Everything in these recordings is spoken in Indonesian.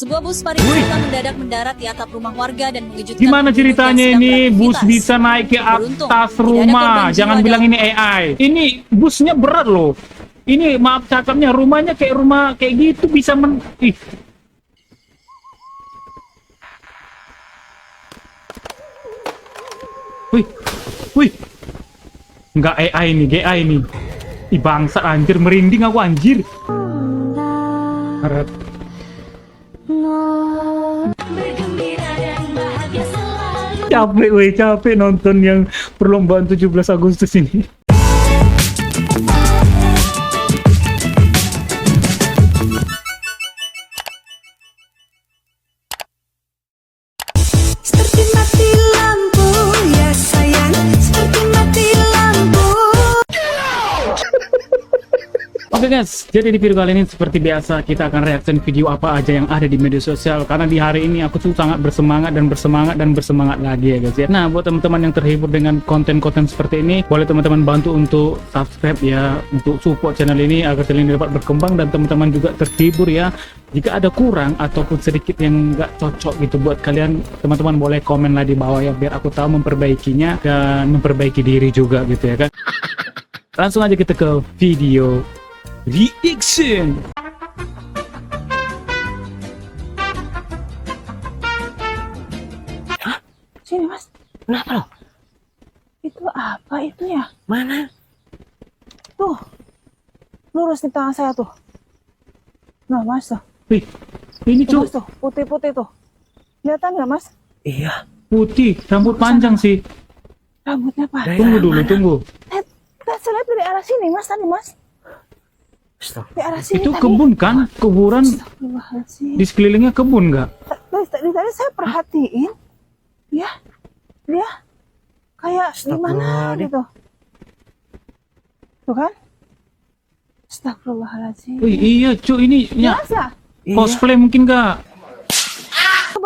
Sebuah bus pariwisata mendadak mendarat di atap rumah warga dan mengejutkan. Gimana ceritanya ini bus beraktivitas. bisa naik ke Beruntung, atas tidak ada rumah? korban Jangan jiwa bilang dalam- ini AI. Ini busnya berat loh. Ini maaf cakapnya rumahnya kayak rumah kayak gitu bisa Ih. Wih, wih. Nggak AI nih, GI nih. Ih bangsa anjir, merinding aku anjir. Harap. Capek weh, capek nonton yang perlombaan 17 Agustus ini. Seperti mati lampu, ya sayang, seperti mati lampu. Oke guys, jadi di video kali ini seperti biasa kita akan reaction video apa aja yang ada di media sosial. Karena di hari ini aku tuh sangat bersemangat lagi ya guys ya. Nah buat teman-teman yang terhibur dengan konten-konten seperti ini, boleh teman-teman bantu untuk subscribe ya, untuk support channel ini agar channel ini dapat berkembang dan teman-teman juga terhibur ya. Jika ada kurang ataupun sedikit yang nggak cocok gitu buat kalian, teman-teman boleh komen lah di bawah ya, biar aku tahu memperbaikinya dan memperbaiki diri juga gitu ya kan. Langsung aja kita ke video reaction. Sini mas, Kenapa lo? itu apa itu ya? Mana? Tuh, lurus di tangan saya tuh. Nah mas tuh, Wih, ini tuh, cuk mas, tuh putih-putih tuh. Kelihatan nggak mas? Iya. putih, rambut panjang sih. Rambutnya pak. Dari Tunggu arah dulu, mana? tunggu. Saya lihat dari arah sini mas tadi mas. Stop. Di arah sini Itu tadi. kebun kan? Kuburan Astagfirullahaladzim. di sekelilingnya kebun nggak? Tadi saya perhatiin, ya, dia kayak gimana Astagfirullahaladzim. gitu. Tuh kan? Astagfirullahaladzim. Wih, iya cuk, ini ya Mas ya? cosplay mungkin nggak?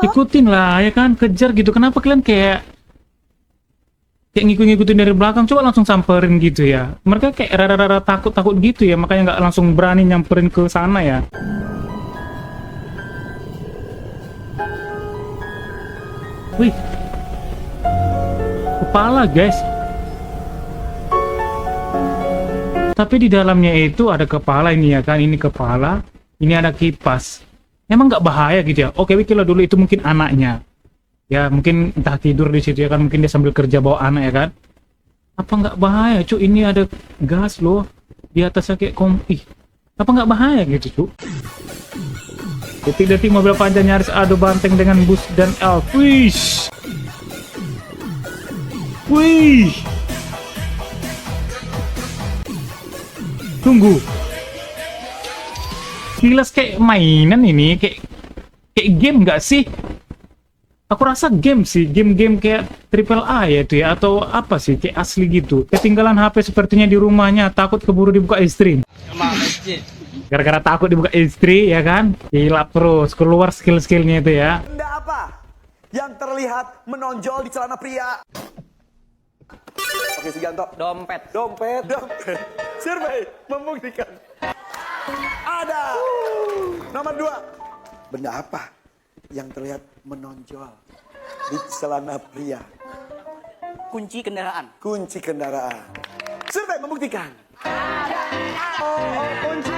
Ikutin lah ya kan, kejar gitu. Kenapa kalian kayak ngikut-ngikutin dari belakang? Coba langsung samperin gitu ya. Mereka kayak rada-rada takut-takut gitu ya, makanya nggak langsung berani nyamperin ke sana ya. Wih, kepala guys. Tapi di dalamnya itu ada kepala ini ya kan, ini kepala, ini ada kipas. Emang nggak bahaya gitu ya? Oke, kalau dulu itu mungkin anaknya. Ya mungkin entah tidur di situ ya kan, mungkin dia sambil kerja bawa anak ya kan. Apa nggak bahaya cuy? Ini ada gas loh di atasnya kayak ih, apa nggak bahaya gitu cuy? Detik-detik mobil panjang nyaris adu banteng dengan bus dan elf. Wih, wih, tunggu, kilas kayak mainan ini, kayak game nggak sih? Aku rasa game sih, game-game kayak triple A ya itu ya, atau apa sih, kayak asli gitu. Ketinggalan HP sepertinya di rumahnya, takut keburu dibuka istri. Gara-gara takut dibuka istri ya kan, hilap terus, keluar skill-skillnya itu ya. Benda apa yang terlihat menonjol di celana pria? Oke, Sugianto. Dompet. Dompet. Survei membuktikan. Ada. Nomor 2. Benda apa yang terlihat menonjol di celana pria? Kunci kendaraan. Kunci kendaraan. Survei membuktikan. Kunci.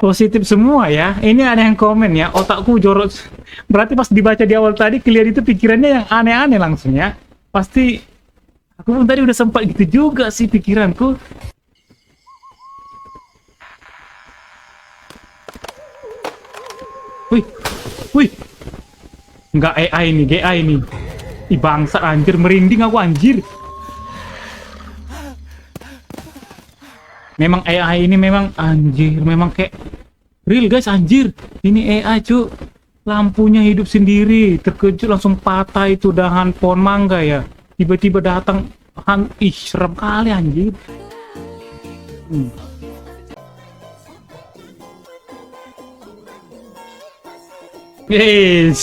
Positif semua ya. Ini ada yang komen ya, otakku jorok. Berarti pas dibaca di awal tadi, kalian itu pikirannya yang aneh-aneh langsung ya. Pasti aku pun tadi udah sempat gitu juga sih pikiranku. Wih, wih, nggak AI nih, GI nih. Ih bangsa anjir, merinding aku anjir. Memang AI ini memang anjir, memang kayak real guys anjir. Ini AI cu, lampunya hidup sendiri, terkejut langsung patah itu dahan pohon mangga ya. Tiba-tiba datang, ih serem kali anjir. Yes.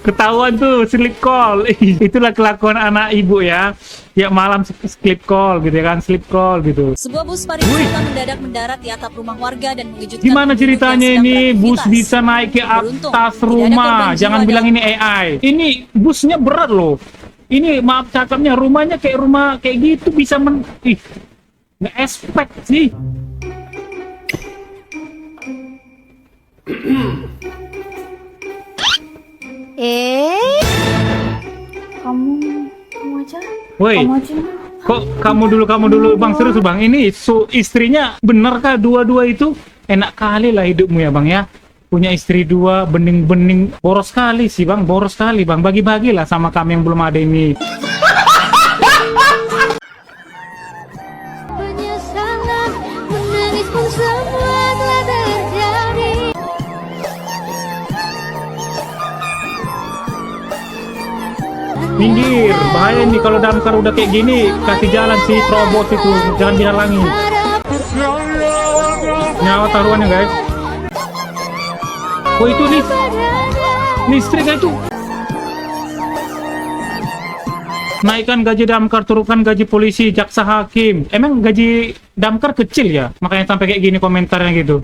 Ketahuan tuh slip call. Itulah kelakuan anak ibu ya. tiap malam sleep call gitu ya kan, sleep call gitu. Sebuah bus pariwisata mendadak mendarat di atap rumah warga dan mengejutkan Gimana penduduk ceritanya yang sedang ini bus beraktivitas. bisa naik ke Beruntung, atas tidak ada rumah? korban jiwa Jangan bilang dalam- ini AI. Ini busnya berat loh. Ini maaf cakapnya, rumahnya kayak rumah kayak gitu bisa nggak expect sih. Kamu aja. Woi, Kamu aja. kok kamu dulu bang, serius bang, ini istrinya bener kah dua-dua itu? Enak kali lah hidupmu ya bang ya, punya istri dua, bening-bening, boros kali sih bang, boros kali bang, bagi-bagilah sama kami yang belum ada ini. Penyesalan menangis pun semua telah terjadi. Minggir, bahaya nih kalau damkar udah kayak gini, kasih jalan sih terobos itu, jangan dihalangi. Nyawa taruhannya guys. Oh itu nih, listrik itu. Naikkan gaji damkar, turunkan gaji polisi, jaksa hakim. Emang gaji damkar kecil ya? Makanya sampai kayak gini komentarnya gitu.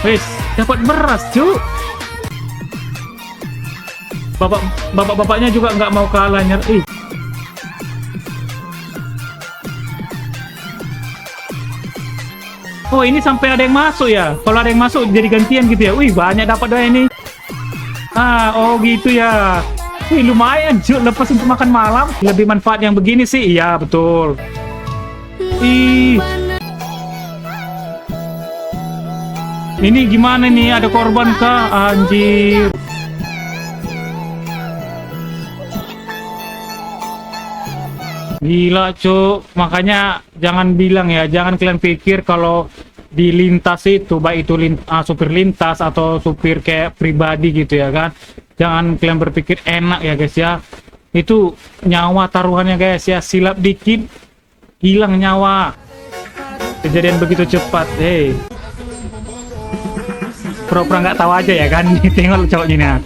Wes, dapat beras cuy. Bapak-bapaknya juga nggak mau kalah nyari. Oh ini sampai ada yang masuk ya? Kalau ada yang masuk jadi gantian gitu ya? Wih banyak dapat doa ini. Ah oh gitu ya. Wih lumayan cuy, lepas untuk makan malam. Lebih manfaat yang begini sih, iya betul. Ih. Ini gimana nih? Ada korban kah? Anjir. Gila cuk, makanya jangan bilang ya, jangan kalian pikir kalau di lintas itu, baik itu supir lintas atau supir kayak pribadi gitu ya kan, jangan kalian berpikir enak ya guys ya, itu nyawa taruhannya guys ya, silap dikit hilang nyawa, kejadian begitu cepat. Pura-pura nggak tahu aja ya kan. Tengok cowok gini ya.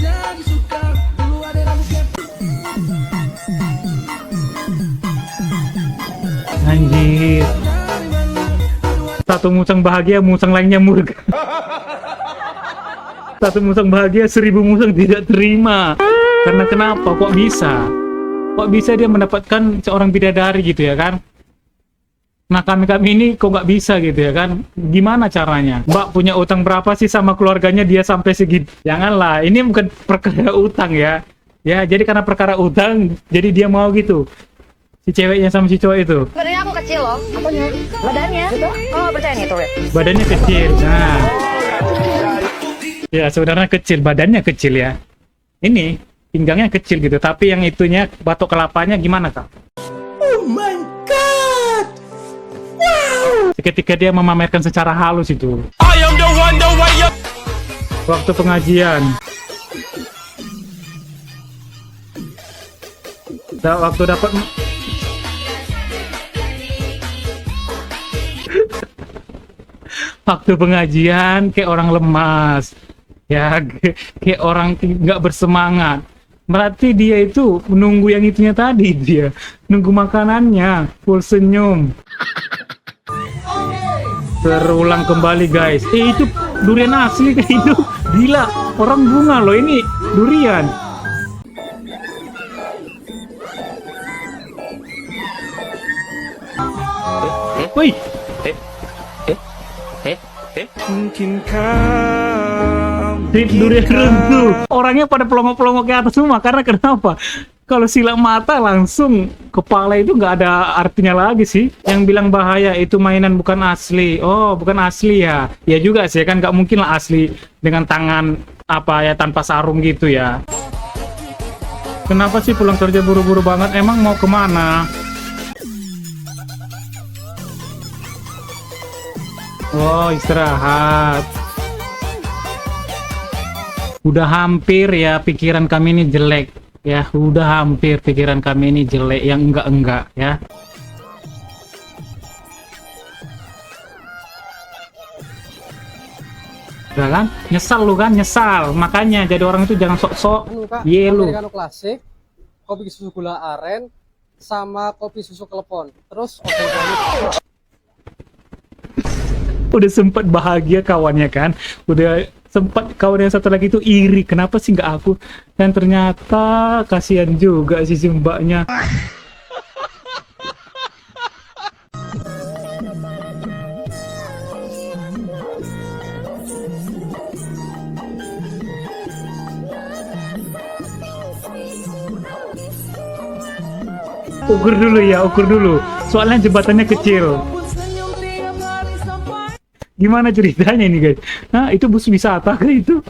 Anjir, satu musang bahagia, musang lainnya murka. Satu musang bahagia, 1000 musang tidak terima. Karena kenapa? Kok bisa? Kok bisa dia mendapatkan seorang bidadari gitu ya kan? Nah kami ini kok nggak bisa gitu ya kan? Gimana caranya? Mbak punya utang berapa sih sama keluarganya dia sampai segitu? Janganlah, ini bukan perkara utang ya. Ya jadi karena perkara utang, jadi dia mau gitu. Si ceweknya sama si cowok itu. Sebenarnya aku kecil loh. Apanya? Badannya. Oh, percaya nih tuh. Badannya kecil. Nah. Ya, sebenarnya kecil, badannya kecil ya. Ini pinggangnya kecil gitu, tapi yang itunya batok kelapanya gimana, Kak? Oh my god. Wow. Ketika dia memamerkan secara halus itu. I am the one, the way you... Waktu pengajian. Waktu dapat waktu pengajian kayak orang lemas ya, kayak orang nggak bersemangat. Berarti dia itu menunggu yang itunya tadi, dia nunggu makanannya, full senyum. Terulang kembali guys, itu durian asli kayak itu, gila, orang bunga loh ini durian. Wih, durian runtuh. Orangnya pada pelongok-pelongok ke atas semua. Karena kenapa? Kalau silang mata langsung kepala itu nggak ada artinya lagi sih. Yang bilang bahaya itu mainan bukan asli. Oh, bukan asli ya. Ya juga sih kan, nggak mungkin lah asli dengan tangan apa ya, tanpa sarung gitu ya. Kenapa sih pulang kerja buru-buru banget? Emang mau kemana? Oh, istirahat. Udah hampir ya pikiran kami ini jelek. Ya, udah hampir pikiran kami ini jelek, yang enggak ya. Udah kan? Nyesal lu kan? Nyesal. Makanya jadi orang itu jangan sok-sok. Iya lu. Americano klasik, kopi susu gula aren, sama kopi susu klepon. Terus oke banget. Udah sempat bahagia kawannya kan, udah sempat kawan yang satu lagi itu iri, kenapa sih nggak aku, dan ternyata kasihan juga sih si mbaknya. Ukur dulu ya, ukur dulu, soalnya jembatannya kecil. Gimana ceritanya ini guys? Nah itu bus wisata kan itu?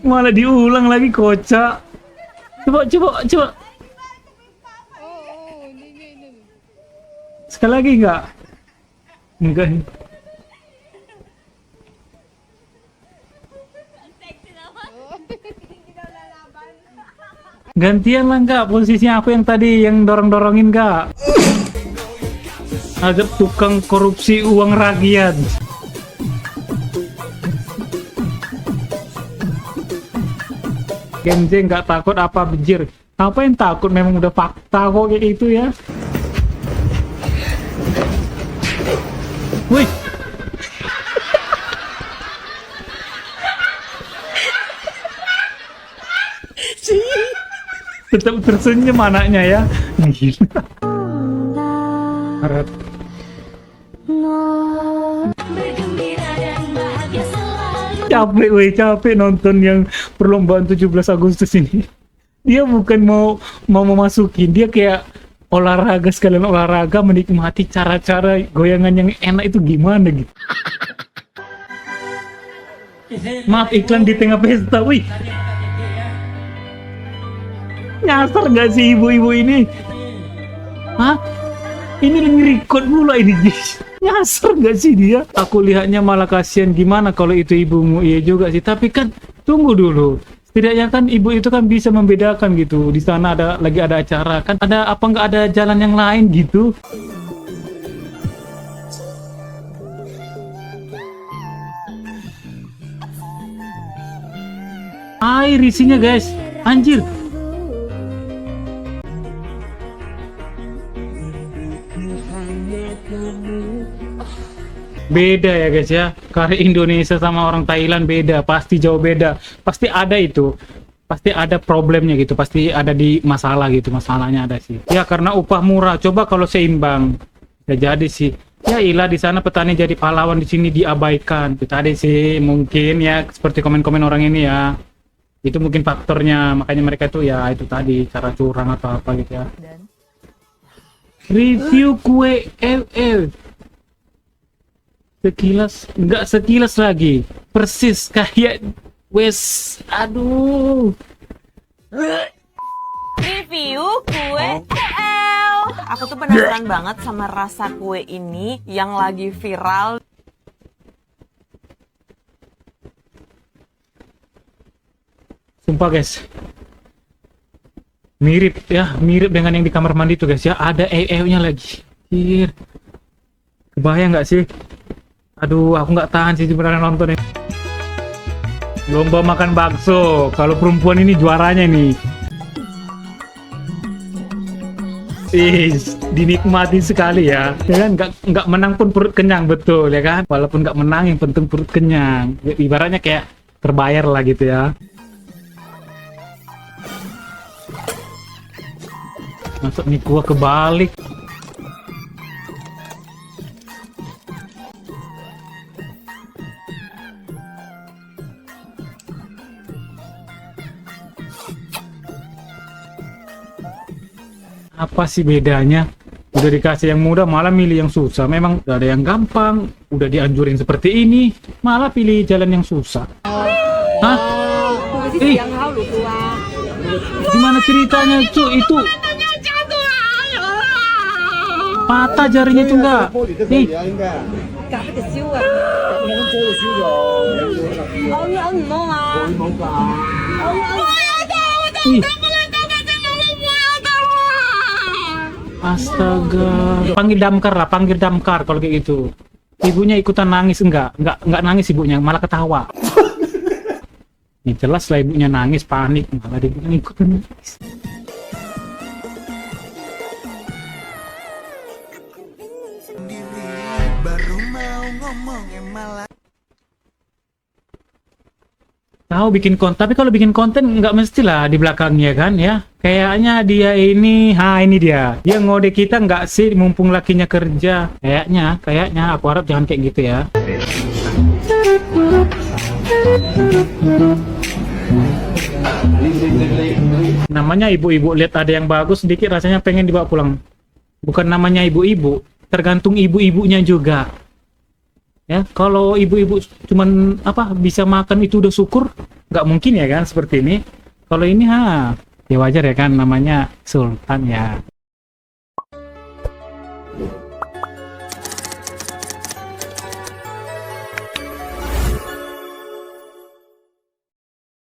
Malah diulang lagi, kocak. Coba. Sekali lagi enggak? Enggak. Gantian lah enggak, posisinya aku yang tadi yang dorong-dorongin enggak? Agak tukang korupsi uang rakyat. Genje nggak takut apa bejir? Apa yang takut, memang udah fakta kok kayak itu ya. Wih. Tetap tersenyum anaknya ya. Gila. Harap. Capek nonton yang perlombaan 17 Agustus ini. Dia bukan mau memasukin, dia kayak olahraga sekalian olahraga, menikmati cara-cara goyangan yang enak itu gimana gitu. Maaf, iklan di tengah pesta, wih. Nyasar nggak sih ibu-ibu ini? Hah? Ini lagi record pula ini, guys. Nyasar nggak sih dia? Aku lihatnya malah kasihan, gimana kalau itu ibumu? Iya juga sih, tapi kan tunggu dulu. Setidaknya kan ibu itu kan bisa membedakan gitu. Di sana lagi ada acara kan, ada apa nggak ada jalan yang lain gitu? Air isinya guys, anjir. Beda ya guys ya, kari Indonesia sama orang Thailand beda, pasti jauh beda, pasti ada itu, pasti ada problemnya gitu, pasti ada di masalah gitu, masalahnya ada sih. Ya karena upah murah, coba kalau seimbang, ya jadi sih. Ya ilah di sana petani jadi pahlawan, di sini diabaikan. Itu tadi sih mungkin ya, seperti komen-komen orang ini ya, itu mungkin faktornya, makanya mereka tuh ya itu tadi cara curang atau apa gitu ya. Review kue LL. Sekilas, enggak sekilas lagi, persis kayak wes, aduh. Review kue EL. Aku tuh penasaran banget sama rasa kue ini yang lagi viral. Sumpah guys, mirip ya, mirip dengan yang di kamar mandi tuh guys ya, ada EL-nya lagi. Kebayang nggak sih? Aduh, aku nggak tahan sih sebenarnya nonton ini. Lomba makan bakso. Kalau perempuan ini juaranya nih. Dinikmati sekali ya. Ya kan, nggak menang pun perut kenyang, betul ya kan. Walaupun nggak menang, yang penting perut kenyang. Ya, ibaratnya kayak terbayar lah gitu ya. Masuk mie kuah kebalik. Apa sih bedanya? Udah dikasih yang mudah malah milih yang susah. Memang udah ada yang gampang, udah dianjurin seperti ini, malah pilih jalan yang susah. Hah? Gimana ceritanya cu? Itu Patah jarinya itu enggak. Nih. Ih. Astaga. Panggil damkar lah, panggil damkar kalau kayak gitu. Ibunya ikutan nangis enggak nangis ibunya, malah ketawa. Ini jelas lah ibunya nangis, panik, malah dia ikutan nangis. Tahu bikin konten, tapi kalau bikin konten nggak mestilah di belakangnya kan ya. Kayaknya dia ini dia ngode kita nggak sih, mumpung lakinya kerja. Kayaknya aku harap jangan kayak gitu ya. Namanya ibu-ibu, lihat ada yang bagus sedikit rasanya pengen dibawa pulang. Bukan namanya ibu-ibu, tergantung ibu-ibunya juga. Ya, kalau ibu-ibu cuman bisa makan itu udah syukur, nggak mungkin ya kan seperti ini. Kalau ini ya wajar ya kan, namanya sultan ya.